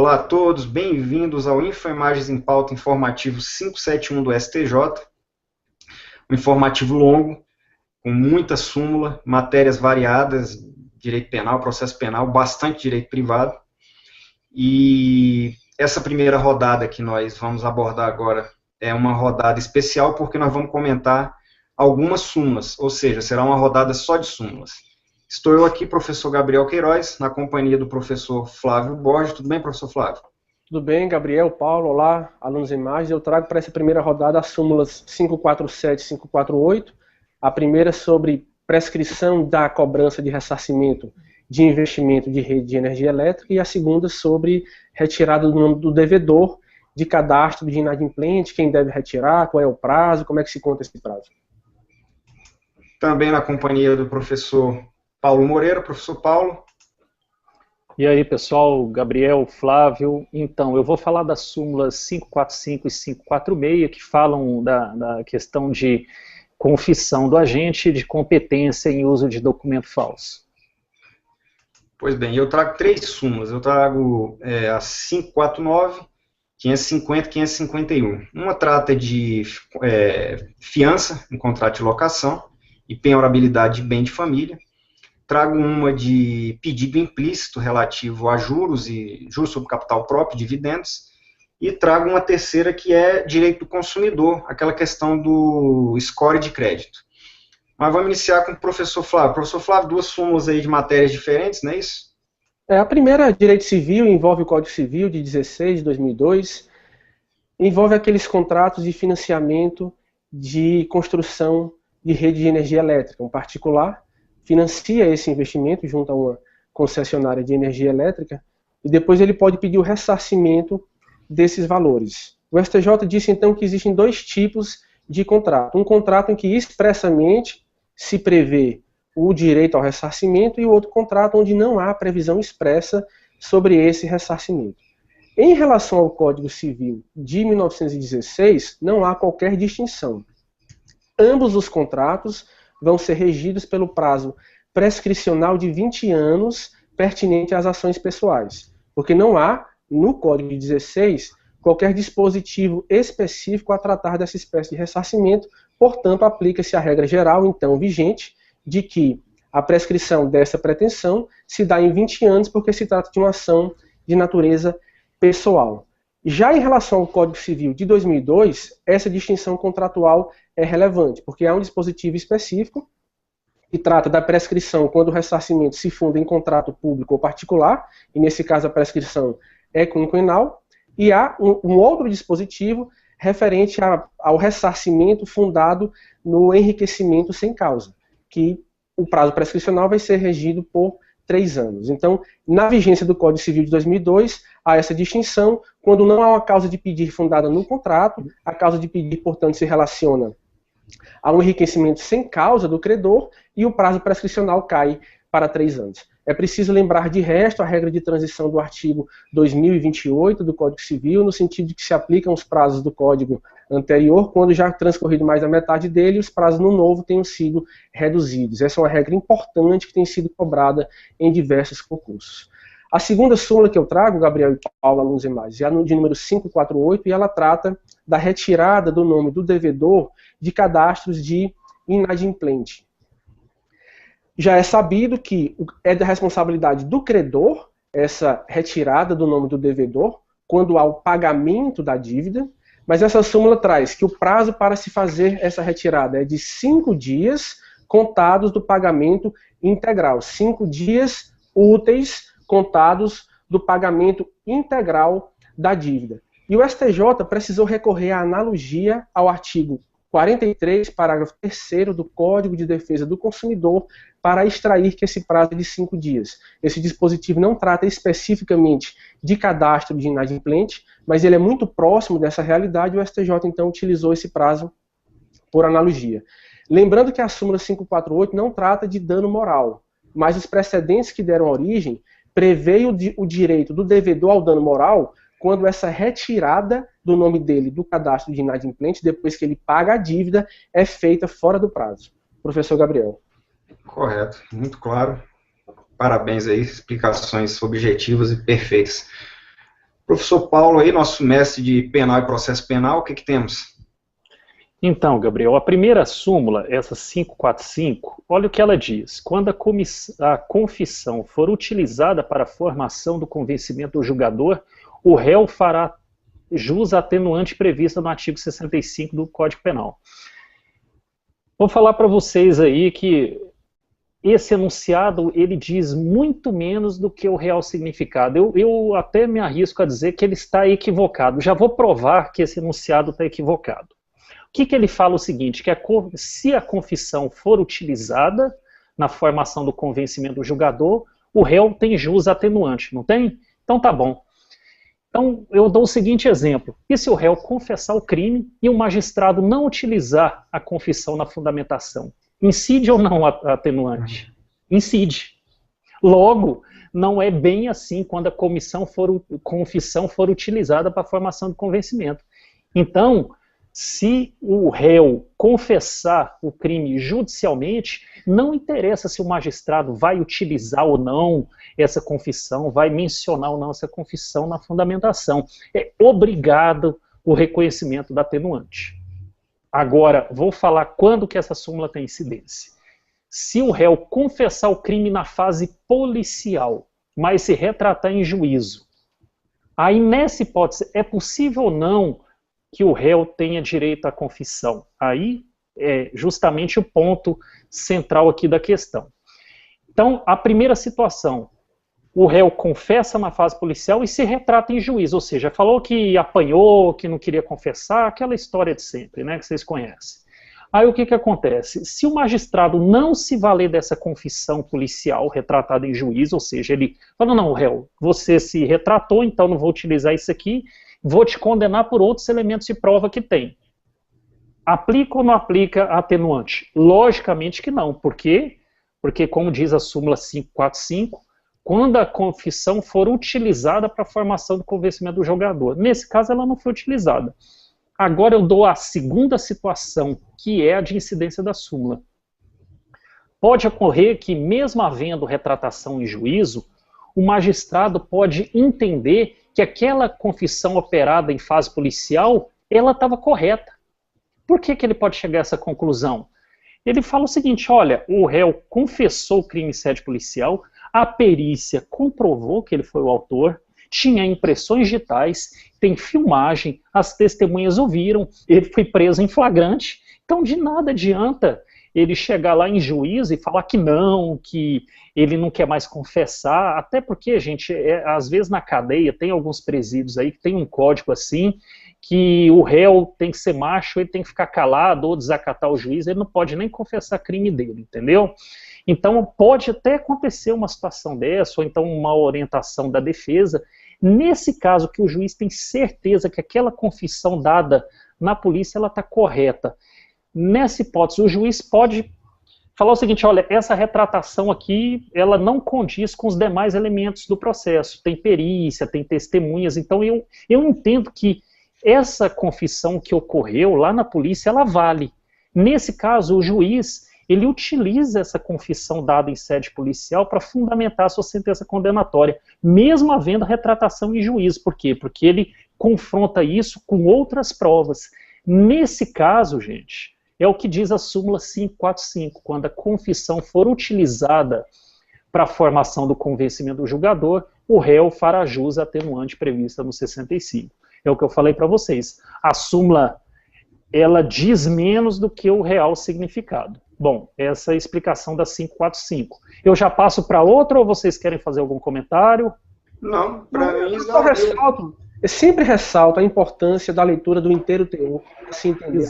Olá a todos, bem-vindos ao InfoImagens em Pauta informativo 571 do STJ, um informativo longo, com muita súmula, matérias variadas, direito penal, processo penal, bastante direito privado, e essa primeira rodada que nós vamos abordar agora é uma rodada especial porque nós vamos comentar algumas súmulas, ou seja, será uma rodada só de súmulas. Estou eu aqui, professor Gabriel Queiroz, na companhia do professor Flávio Borges. Tudo bem, professor Flávio? Tudo bem, Gabriel, Paulo, olá, alunos e imagens. Eu trago para essa primeira rodada as súmulas 547 e 548. A primeira sobre prescrição da cobrança de ressarcimento de investimento de rede de energia elétrica e a segunda sobre retirada do nome do devedor, de cadastro de inadimplente, quem deve retirar, qual é o prazo, como é que se conta esse prazo. Também na companhia do professor Paulo Moreira. Professor Paulo. E aí, pessoal, Gabriel, Flávio. Então, eu vou falar das súmulas 545 e 546, que falam da questão de confissão do agente de competência em uso de documento falso. Pois bem, eu trago três súmulas. Eu trago as 549, 550 e 551. Uma trata de fiança em contrato de locação e penhorabilidade de bem de família. Trago uma de pedido implícito relativo a juros e juros sobre capital próprio, dividendos, e trago uma terceira que é direito do consumidor, aquela questão do score de crédito. Mas vamos iniciar com o professor Flávio. Professor Flávio, duas súmulas aí de matérias diferentes, não é isso? A primeira, direito civil, envolve o Código Civil de 16 de 2002, envolve aqueles contratos de financiamento de construção de rede de energia elétrica. Um particular financia esse investimento junto a uma concessionária de energia elétrica e depois ele pode pedir o ressarcimento desses valores. O STJ disse então que existem dois tipos de contrato. Um contrato em que expressamente se prevê o direito ao ressarcimento e o outro contrato onde não há previsão expressa sobre esse ressarcimento. Em relação ao Código Civil de 1916, não há qualquer distinção. Ambos os contratos vão ser regidos pelo prazo prescricional de 20 anos pertinente às ações pessoais, porque não há, no Código de 16, qualquer dispositivo específico a tratar dessa espécie de ressarcimento, portanto, aplica-se a regra geral, então, vigente, de que a prescrição dessa pretensão se dá em 20 anos, porque se trata de uma ação de natureza pessoal. Já em relação ao Código Civil de 2002, essa distinção contratual é relevante, porque há um dispositivo específico que trata da prescrição quando o ressarcimento se funda em contrato público ou particular, e nesse caso a prescrição é quinquenal, e há um outro dispositivo referente ao ressarcimento fundado no enriquecimento sem causa, que o prazo prescricional vai ser regido por 3 anos. Então, na vigência do Código Civil de 2002, há essa distinção. Quando não há uma causa de pedir fundada no contrato, a causa de pedir, portanto, se relaciona a um enriquecimento sem causa do credor e o prazo prescricional cai para 3 anos. É preciso lembrar de resto a regra de transição do artigo 2028 do Código Civil, no sentido de que se aplicam os prazos do Código anterior, quando já transcorrido mais da metade dele, os prazos no novo tenham sido reduzidos. Essa é uma regra importante que tem sido cobrada em diversos concursos. A segunda súmula que eu trago, Gabriel e Paulo, alunos e mais, é a de número 548, e ela trata da retirada do nome do devedor de cadastros de inadimplente. Já é sabido que é da responsabilidade do credor essa retirada do nome do devedor quando há o pagamento da dívida, mas essa súmula traz que o prazo para se fazer essa retirada é de 5 dias contados do pagamento integral. 5 dias úteis contados do pagamento integral da dívida. E o STJ precisou recorrer à analogia ao artigo 43, parágrafo 3º do Código de Defesa do Consumidor para extrair que esse prazo é de 5 dias. Esse dispositivo não trata especificamente de cadastro de inadimplente, mas ele é muito próximo dessa realidade e o STJ então utilizou esse prazo por analogia. Lembrando que a súmula 548 não trata de dano moral, mas os precedentes que deram origem prevêem o direito do devedor ao dano moral quando essa retirada do nome dele do cadastro de inadimplente, depois que ele paga a dívida, é feita fora do prazo. Professor Gabriel. Correto, muito claro. Parabéns aí, explicações objetivas e perfeitas. Professor Paulo aí, nosso mestre de penal e processo penal, o que temos? Então, Gabriel, a primeira súmula, essa 545, olha o que ela diz. Quando a confissão for utilizada para a formação do convencimento do julgador, o réu fará jus atenuante prevista no artigo 65 do Código Penal. Vou falar para vocês aí que esse enunciado, ele diz muito menos do que o real significado. Eu até me arrisco a dizer que ele está equivocado. Já vou provar que esse enunciado está equivocado. O que ele fala? O seguinte, que se a confissão for utilizada na formação do convencimento do julgador, o réu tem jus atenuante, não tem? Então tá bom. Então eu dou o seguinte exemplo: e se o réu confessar o crime e o magistrado não utilizar a confissão na fundamentação? Incide ou não a atenuante? Incide. Logo, não é bem assim quando a confissão for utilizada para a formação do convencimento. Então, se o réu confessar o crime judicialmente, não interessa se o magistrado vai utilizar ou não essa confissão, vai mencionar ou não essa confissão na fundamentação. É obrigado o reconhecimento da atenuante. Agora, vou falar quando que essa súmula tem incidência. Se o réu confessar o crime na fase policial, mas se retratar em juízo, aí nessa hipótese é possível ou não que o réu tenha direito à confissão? Aí é justamente o ponto central aqui da questão. Então, a primeira situação, o réu confessa na fase policial e se retrata em juízo, ou seja, falou que apanhou, que não queria confessar, aquela história de sempre, né, que vocês conhecem. Aí o que acontece? Se o magistrado não se valer dessa confissão policial retratada em juízo, ou seja, ele fala, não, réu, você se retratou, então não vou utilizar isso aqui, vou te condenar por outros elementos de prova que tem. Aplica ou não aplica a atenuante? Logicamente que não. Por quê? Porque, como diz a súmula 545, quando a confissão for utilizada para a formação do convencimento do julgador. Nesse caso, ela não foi utilizada. Agora eu dou a segunda situação, que é a de incidência da súmula. Pode ocorrer que, mesmo havendo retratação em juízo, o magistrado pode entender que aquela confissão operada em fase policial, ela estava correta. Por que ele pode chegar a essa conclusão? Ele fala o seguinte, olha, o réu confessou o crime em sede policial, a perícia comprovou que ele foi o autor, tinha impressões digitais, tem filmagem, as testemunhas ouviram, ele foi preso em flagrante, então de nada adianta ele chegar lá em juízo e falar que não, que ele não quer mais confessar, até porque, gente, às vezes na cadeia tem alguns presídios aí que tem um código assim, que o réu tem que ser macho, ele tem que ficar calado ou desacatar o juiz, ele não pode nem confessar crime dele, entendeu? Então pode até acontecer uma situação dessa, ou então uma orientação da defesa, nesse caso que o juiz tem certeza que aquela confissão dada na polícia, ela está correta. Nessa hipótese, o juiz pode falar o seguinte, olha, essa retratação aqui, ela não condiz com os demais elementos do processo, tem perícia, tem testemunhas, então eu entendo que essa confissão que ocorreu lá na polícia, ela vale. Nesse caso, o juiz, ele utiliza essa confissão dada em sede policial para fundamentar a sua sentença condenatória, mesmo havendo retratação em juízo. Por quê? Porque ele confronta isso com outras provas. Nesse caso, gente, é o que diz a súmula 545, quando a confissão for utilizada para a formação do convencimento do julgador, o réu fará jus atenuante prevista no 65. É o que eu falei para vocês. A súmula, ela diz menos do que o real significado. Bom, essa é a explicação da 545. Eu já passo para outra ou vocês querem fazer algum comentário? Não, para mim... Eu sempre ressalto a importância da leitura do inteiro teor, assim entender.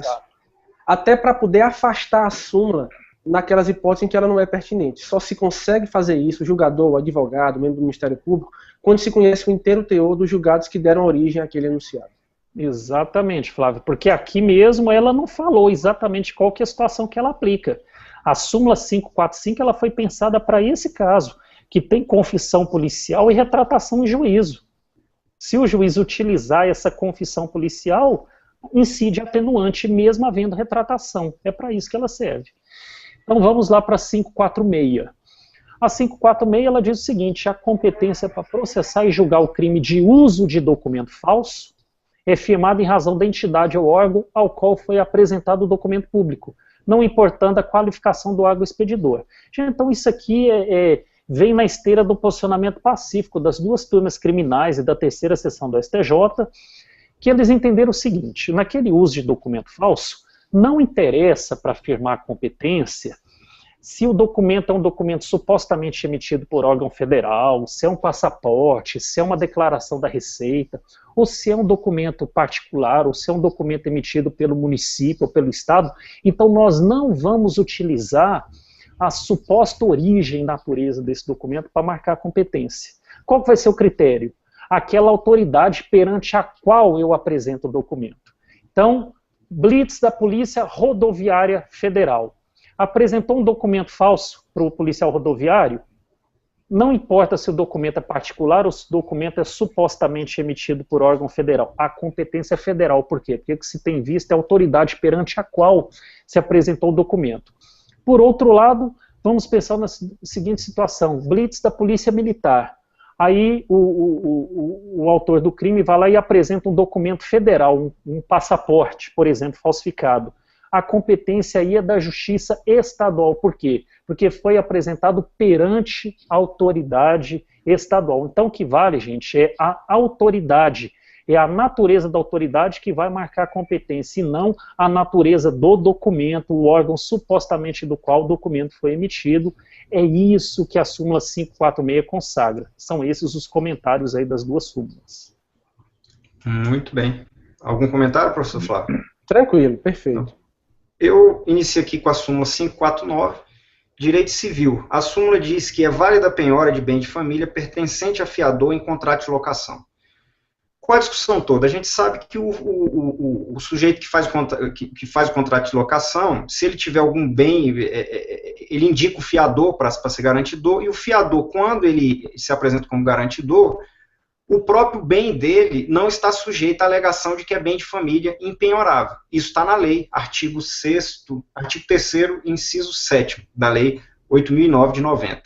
Até para poder afastar a súmula naquelas hipóteses em que ela não é pertinente. Só se consegue fazer isso, o julgador, o advogado, o membro do Ministério Público, quando se conhece o inteiro teor dos julgados que deram origem àquele enunciado. Exatamente, Flávio, porque aqui mesmo ela não falou exatamente qual que é a situação que ela aplica. A súmula 545 ela foi pensada para esse caso, que tem confissão policial e retratação em juízo. Se o juiz utilizar essa confissão policial, incide atenuante mesmo havendo retratação. É para isso que ela serve. Então vamos lá para 546. A 546 ela diz o seguinte: a competência para processar e julgar o crime de uso de documento falso é firmada em razão da entidade ou órgão ao qual foi apresentado o documento público, não importando a qualificação do órgão expedidor. Então isso aqui vem na esteira do posicionamento pacífico das duas turmas criminais e da terceira seção do STJ, que eles entenderam o seguinte: naquele uso de documento falso, não interessa para afirmar a competência se o documento é um documento supostamente emitido por órgão federal, se é um passaporte, se é uma declaração da Receita, ou se é um documento particular, ou se é um documento emitido pelo município ou pelo estado. Então nós não vamos utilizar a suposta origem e natureza desse documento para marcar a competência. Qual vai ser o critério? Aquela autoridade perante a qual eu apresento o documento. Então, blitz da Polícia Rodoviária Federal. Apresentou um documento falso para o policial rodoviário, não importa se o documento é particular ou se o documento é supostamente emitido por órgão federal. A competência é federal. Por quê? Porque o que se tem visto é a autoridade perante a qual se apresentou o documento. Por outro lado, vamos pensar na seguinte situação: blitz da Polícia Militar. Aí o autor do crime vai lá e apresenta um documento federal, um passaporte, por exemplo, falsificado. A competência aí é da Justiça Estadual. Por quê? Porque foi apresentado perante a autoridade estadual. Então o que vale, gente, é a autoridade, é a natureza da autoridade que vai marcar a competência, e não a natureza do documento, o órgão supostamente do qual o documento foi emitido. É isso que a súmula 546 consagra. São esses os comentários aí das duas súmulas. Muito bem. Algum comentário, professor Flávio? Tranquilo, perfeito. Eu inicio aqui com a súmula 549, direito civil. A súmula diz que é válida a penhora de bem de família pertencente a fiador em contrato de locação. Qual a discussão toda? A gente sabe que o sujeito que faz o contrato de locação, se ele tiver algum bem, ele indica o fiador para ser garantidor, e o fiador, quando ele se apresenta como garantidor, o próprio bem dele não está sujeito à alegação de que é bem de família impenhorável. Isso está na lei, artigo 6º, artigo 3º, inciso 7º, da lei 8.009 de 90.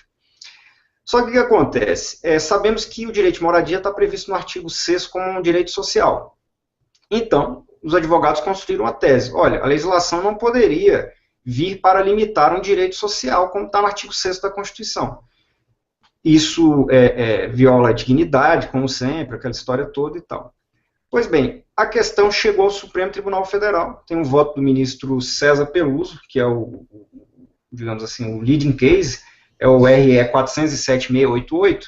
Só que o que acontece? Sabemos que o direito de moradia está previsto no artigo 6º como um direito social. Então, os advogados construíram a tese: olha, a legislação não poderia vir para limitar um direito social, como está no artigo 6º da Constituição. Isso viola a dignidade, como sempre, aquela história toda e tal. Pois bem, a questão chegou ao Supremo Tribunal Federal, tem um voto do ministro César Peluso, que é digamos assim, o leading case, é o RE 407.688,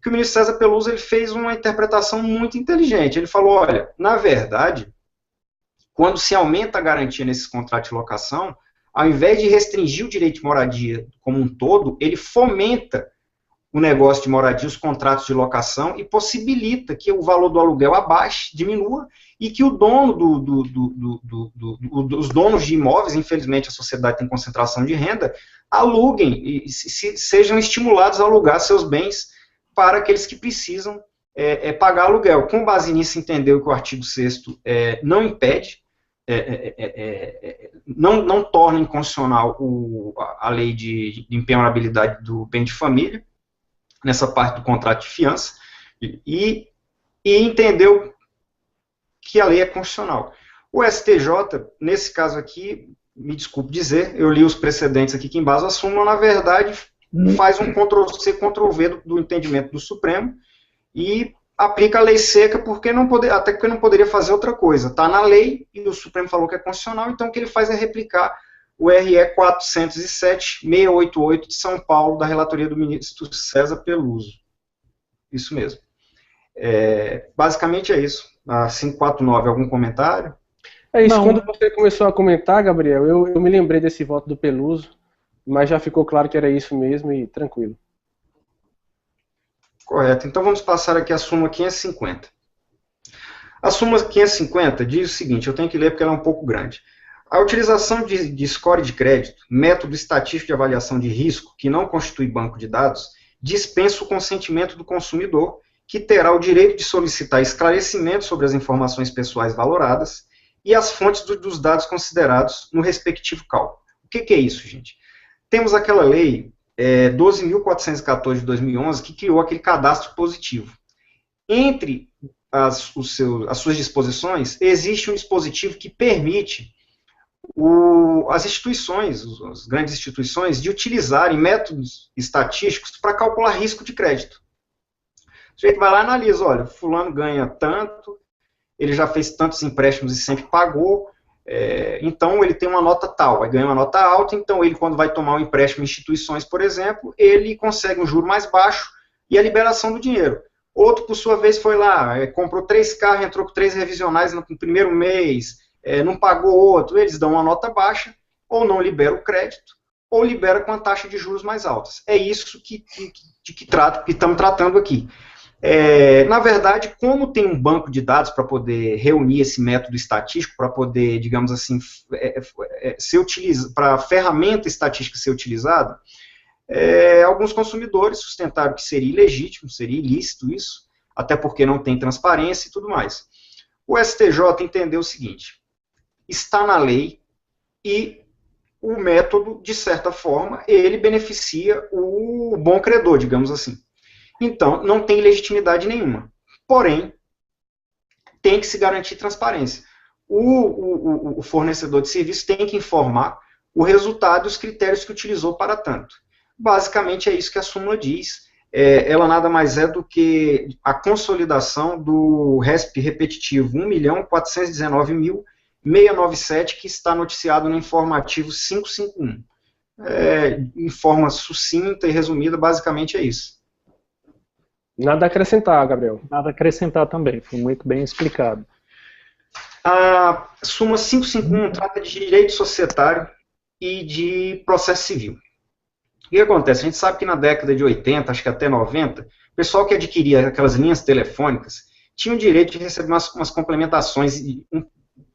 que o ministro César Peluso ele fez uma interpretação muito inteligente. Ele falou: olha, na verdade, quando se aumenta a garantia nesses contratos de locação, ao invés de restringir o direito de moradia como um todo, ele fomenta o negócio de moradia, os contratos de locação, e possibilita que o valor do aluguel abaixe, diminua, e que o dono os donos de imóveis, infelizmente a sociedade tem concentração de renda, aluguem e sejam estimulados a alugar seus bens para aqueles que precisam pagar aluguel. Com base nisso, entendeu que o artigo 6º não impede, não torna inconstitucional a lei de impenhorabilidade do bem de família, nessa parte do contrato de fiança, e entendeu que a lei é constitucional. O STJ, nesse caso aqui, me desculpe dizer, eu li os precedentes aqui que embasam a súmula, na verdade, faz um Ctrl-C, Ctrl-V do entendimento do Supremo, e aplica a lei seca, até porque não poderia fazer outra coisa. Está na lei, e o Supremo falou que é constitucional, então o que ele faz é replicar o RE 407.688 de São Paulo, da relatoria do ministro César Peluso. Isso mesmo. Basicamente é isso. A 549, algum comentário? É isso. Não. Quando você começou a comentar, Gabriel, eu me lembrei desse voto do Peluso, mas já ficou claro que era isso mesmo e tranquilo. Correto. Então vamos passar aqui a súmula 550. A súmula 550 diz o seguinte, eu tenho que ler porque ela é um pouco grande. A utilização de score de crédito, método estatístico de avaliação de risco, que não constitui banco de dados, dispensa o consentimento do consumidor, que terá o direito de solicitar esclarecimento sobre as informações pessoais valoradas e as fontes dos dados considerados no respectivo cálculo. O que é isso, gente? Temos aquela lei 12.414 de 2011, que criou aquele cadastro positivo. Entre as suas disposições, existe um dispositivo que permite as instituições, as grandes instituições, de utilizarem métodos estatísticos para calcular risco de crédito. O sujeito vai lá e analisa, olha, fulano ganha tanto, ele já fez tantos empréstimos e sempre pagou, então ele tem uma nota tal, aí ganha uma nota alta, então ele, quando vai tomar um empréstimo em instituições, por exemplo, ele consegue um juro mais baixo e a liberação do dinheiro. Outro, por sua vez, foi lá, comprou 3 carros, entrou com 3 revisionais no primeiro mês, não pagou outro, eles dão uma nota baixa, ou não libera o crédito, ou libera com a taxa de juros mais altas. É isso que estamos tratando aqui. Na verdade, como tem um banco de dados para poder reunir esse método estatístico, para poder, digamos assim, para a ferramenta estatística ser utilizada, alguns consumidores sustentaram que seria ilegítimo, seria ilícito isso, até porque não tem transparência e tudo mais. O STJ entendeu o seguinte: está na lei e o método, de certa forma, ele beneficia o bom credor, digamos assim. Então, não tem legitimidade nenhuma. Porém, tem que se garantir transparência. O fornecedor de serviço tem que informar o resultado e os critérios que utilizou para tanto. Basicamente, é isso que a súmula diz. Ela nada mais é do que a consolidação do RESP repetitivo 1.419.697, que está noticiado no informativo 551. Em forma sucinta e resumida, basicamente é isso. Nada a acrescentar, Gabriel. Nada a acrescentar também, foi muito bem explicado. A súmula 551 trata de direito societário e de processo civil. O que acontece? A gente sabe que na década de 80, acho que até 90, o pessoal que adquiria aquelas linhas telefônicas tinha o direito de receber umas complementações,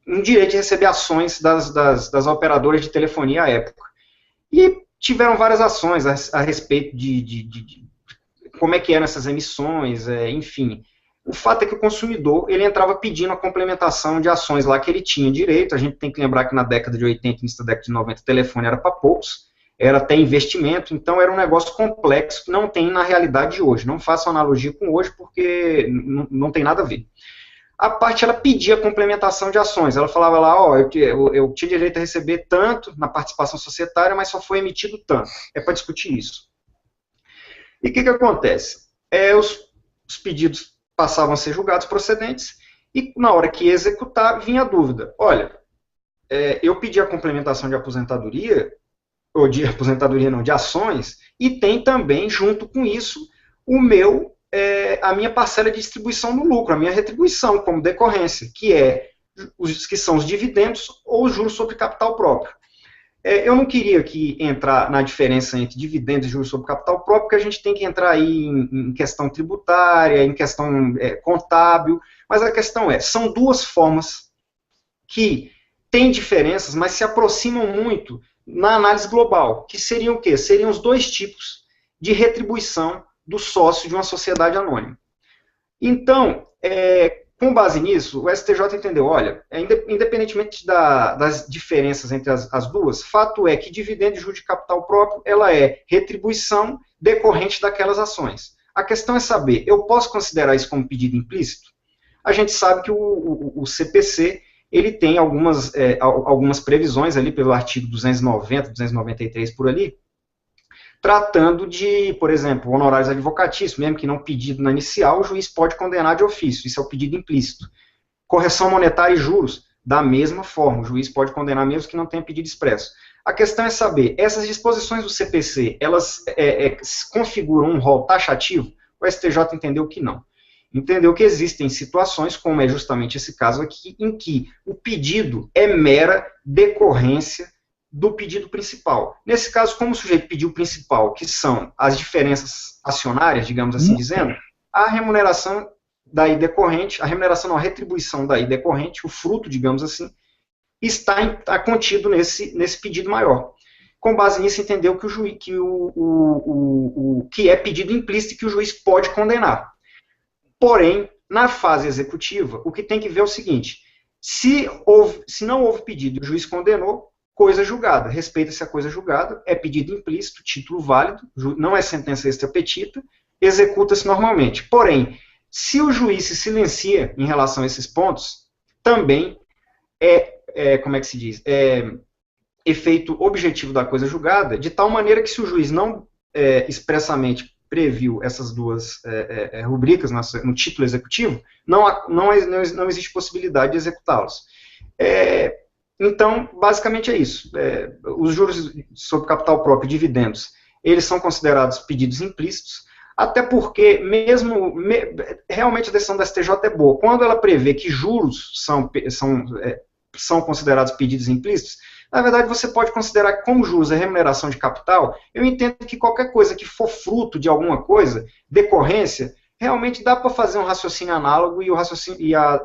um direito de receber ações das operadoras de telefonia à época. E tiveram várias ações a respeito de como é que eram essas emissões, enfim. O fato é que o consumidor, ele entrava pedindo a complementação de ações lá que ele tinha direito. A gente tem que lembrar que na década de 80, início da década de 90, o telefone era para poucos, era até investimento, então era um negócio complexo que não tem na realidade de hoje. Não façam analogia com hoje, porque não tem nada a ver. A parte, ela pedia a complementação de ações. Ela falava lá, eu tinha direito a receber tanto na participação societária, mas só foi emitido tanto. É para discutir isso. E o que acontece? Os pedidos passavam a ser julgados procedentes e na hora que ia executar, vinha a dúvida. Olha, eu pedi a complementação de aposentadoria, ou de aposentadoria não, de ações, e tem também, junto com isso, a minha parcela de distribuição no lucro, a minha retribuição como decorrência, que são os dividendos ou os juros sobre capital próprio. Eu não queria aqui entrar na diferença entre dividendos e juros sobre capital próprio, porque a gente tem que entrar aí em questão tributária, em questão contábil, mas a questão são duas formas que têm diferenças, mas se aproximam muito na análise global, que seriam o quê? Seriam os dois tipos de retribuição do sócio de uma sociedade anônima. Então, com base nisso, o STJ entendeu, olha, independentemente das diferenças entre as duas, fato é que dividendo e juros de capital próprio, ela é retribuição decorrente daquelas ações. A questão é saber, eu posso considerar isso como pedido implícito? A gente sabe que o CPC, ele tem algumas previsões ali pelo artigo 290, 293 por ali, tratando de, por exemplo, honorários advocatícios, mesmo que não pedido na inicial, o juiz pode condenar de ofício, isso é o pedido implícito. Correção monetária e juros, da mesma forma, o juiz pode condenar mesmo que não tenha pedido expresso. A questão é saber, essas disposições do CPC, elas configuram um rol taxativo? O STJ entendeu que não. Entendeu que existem situações, como é justamente esse caso aqui, em que o pedido é mera decorrência do pedido principal. Nesse caso, como o sujeito pediu o principal, que são as diferenças acionárias, digamos assim dizendo, a remuneração daí decorrente, a retribuição daí decorrente, o fruto, digamos assim, está contido nesse pedido maior. Com base nisso, entendeu que que é pedido implícito e que o juiz pode condenar. Porém, na fase executiva, o que tem que ver é o seguinte: se não houve pedido e o juiz condenou, coisa julgada. Respeita-se a coisa julgada, é pedido implícito, título válido, não é sentença extra-petita, executa-se normalmente. Porém, se o juiz se silencia em relação a esses pontos, também como é que se diz? Efeito objetivo da coisa julgada, de tal maneira que se o juiz não expressamente previu essas duas rubricas no título executivo, não existe possibilidade de executá-los. Então, basicamente é isso. Os juros sobre capital próprio e dividendos, eles são considerados pedidos implícitos, até porque realmente a decisão da STJ é boa. Quando ela prevê que juros são considerados pedidos implícitos, na verdade você pode considerar que como juros é remuneração de capital, eu entendo que qualquer coisa que for fruto de alguma coisa, decorrência, realmente dá para fazer um raciocínio análogo e a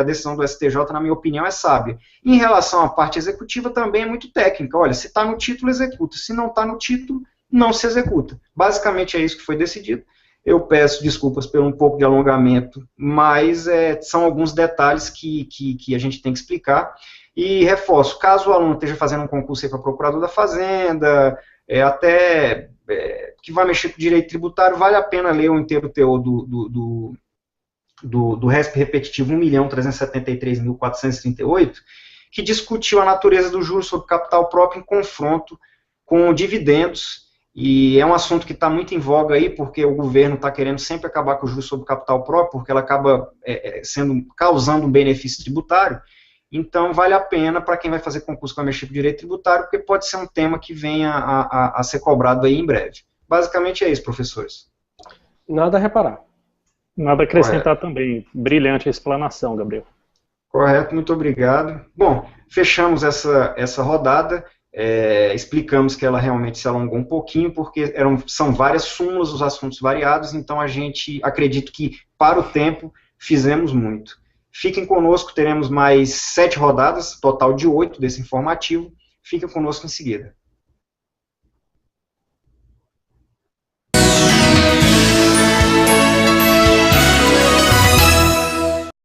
decisão do STJ, na minha opinião, é sábia. Em relação à parte executiva, também é muito técnica. Olha, se está no título, executa. Se não está no título, não se executa. Basicamente é isso que foi decidido. Eu peço desculpas pelo um pouco de alongamento, mas são alguns detalhes que a gente tem que explicar. E reforço, caso o aluno esteja fazendo um concurso para procurador da Fazenda, que vai mexer com o direito tributário, vale a pena ler o inteiro teor do RESP repetitivo 1.373.438, que discutiu a natureza do juros sobre capital próprio em confronto com dividendos, e é um assunto que está muito em voga aí, porque o governo está querendo sempre acabar com o juros sobre capital próprio, porque ela acaba causando um benefício tributário. Então, vale a pena para quem vai fazer concurso para mexer com direito tributário, porque pode ser um tema que venha a ser cobrado aí em breve. Basicamente é isso, professores. Nada a reparar. Nada a acrescentar também. Brilhante a explanação, Gabriel. Correto, muito obrigado. Bom, fechamos essa rodada. Explicamos que ela realmente se alongou um pouquinho, porque são várias súmulas, os assuntos variados, então a gente acredita que, para o tempo, fizemos muito. Fiquem conosco, teremos mais 7 rodadas, total de 8 desse informativo. Fiquem conosco em seguida.